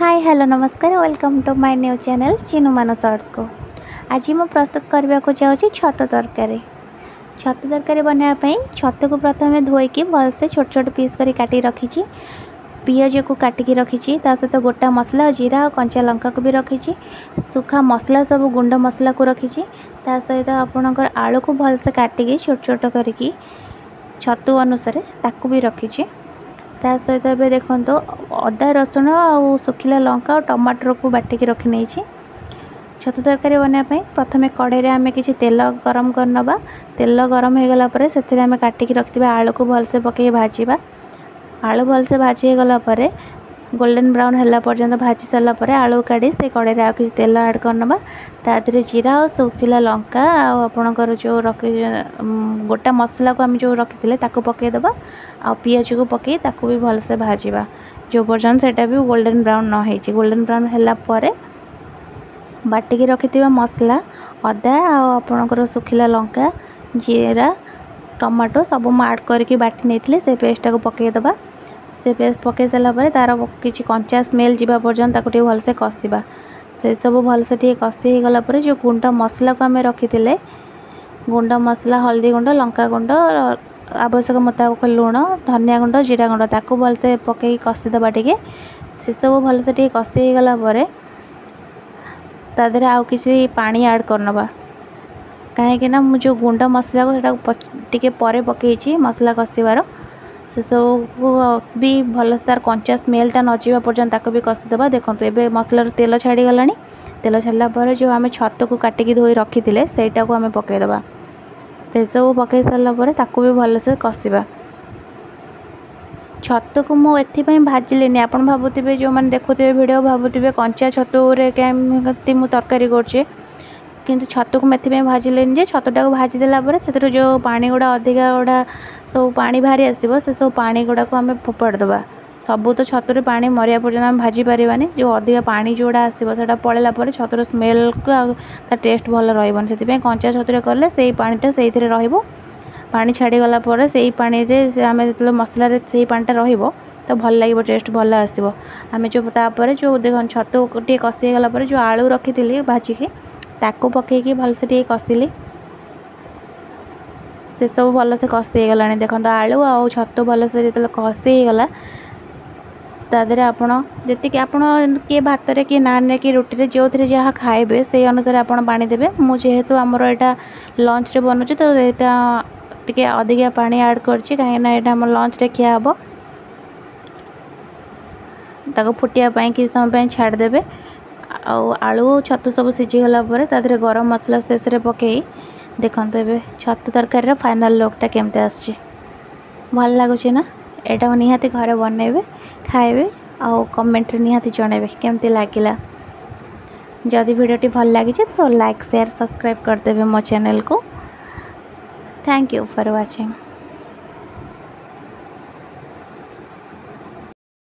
हाय hello नमस्कार welcome to my new channel Chinu Man shorts को। आज मैं प्रस्तुत करने को चाहूँगी छतु तरकारी। छतु तरकारी बनाने छतु को प्रथम धोईकी भलसे छोट छोट पीस कर काटी रखी। पियाज को काटिकी रखी सहित गोटा मसला जीरा और कंचा लंका को भी रखी। सुखा मसला सब गुंड मसला को रखी सहित आपणकर आलू को भलसे काटिकी छोट छोट करके छतु अनुसार ताकू भी रखी। ता सहित ए देखो अदा रसुण आ सुखिला लंका और टमाटर को बाटिकी रखी नहीं। छतु तरकारी बनाने प्रथम कड़े आम कि तेल गरम करनबा। तेल गरम हो गला से आम काटिकी रखिथिबा आलू को भलसे पकई भाजवा। आलू भलसे भाजी गला गोल्डन ब्राउन है पर्यंत भाजी सारा आलू काढ़ी से कड़े आ कि तेल ऐड करनबा। तादरे जीरा और सुखिला लंका आपणकर जो रखी गोटा मसला को आम जो रखी ताको पकईदबा। आ पियाज को पकई ताको भी भलसे भाजवा जो पर्यंत सेटा भी गोल्डन ब्राउन न हो। गोल्डन ब्राउन है बाटिकी रखिथिबा मसला अदा आपणकर सुखिला लंका जीरा टमाटो सब मु ऐड करके बाटी नहीं से पेस्टा को पकईदबा। से पेस्ट पकई सारापर तार किसी कंचा स्मेल जावा पर्यंत ताको भलसे कषा। से सब भलसे कषि गला जो गुंड मसला को आम रखी गुंड मसला हल्दी गुंड लंका गुंड आवश्यक मुताबिक लुण धनिया गुंड जीरा गुंड ताको भलसे पकई कषिदबा टे। से सब भलसे कषि गला तादे आउ किसी पानी ऐड करनबा कहीं जो गुंड मसला को टे पर पकई मसला कषिबार से सब भी भलसे तार कंचा स्मेलटा नजा पर्यंत ताको भी कषिदबा। देखो ये मसलार तेल छाड़ी गला। तेल छाड़ा जो आम छतु को काटिकी धोई रखी सेटा को आम पकईदबा। से सब पकई सारापर ताको भी भलसे कषा। छतु को मुझे भाजिलेनी आप भावुवे जो मैंने देखुवे भिडियो भावुवे कंचा छतुरे केमती मु तरकारी करछे किंतु छतु को मैं भाजिलेनी जे छतुटा को भाजीदेला से जो पानी गुड़ा अधिका गुड़ा सब पानी बाहरी आसो से सब पानी गुड़ा को आम फोपाड़दबा। सबू तो छतुरे पानी मरिया पर्यंत आम भाजी पारानी जो अधिका पानी जोड़ा आसो से पलैला छतुर स्मेल को टेस्ट भल रही से कंचा छतुरे कले से पानीटा से पानी छाड़ी गला से पानी रे आम जो मसला से पानीटा रहिबो तो भल लगे टेस्ट भल आसो। आम जो तापर जो देख छतु टे कषि गला जो आलू रखी थी भाजिकी ताको पकईकी भलसे टे कषिली। से सब भलसे कषि गला देखो आलू आ छतु भलसे जो कषि गला तादे आपड़ जी आप किए भात कि नान कि रुटी जो थे जहाँ खाए से अनुसार आप पानी देवे। मुझेतु आमर यहाँ लंच रे बनूँ तो यहाँ टे अधिका पानी ऐड करछि कहीं आम लंच रे खिया हम ताको फुटिया कि समय छाड़देवे। आलू छतु सब सीझीगला तादे गरम मसला शेष पकई देखो ये छतु तरकारी फाइनल लुकटा केमती आसछि भल लगुच ना। यहाँ निहाती घरे बनइबे खाइबे आउ कमेंट निहाती जणेबे केमती लागिला। जदि वीडियोटी भल लगी तो लाइक शेयर सब्सक्राइब करदेवे मो चैनल को। Thank you for watching.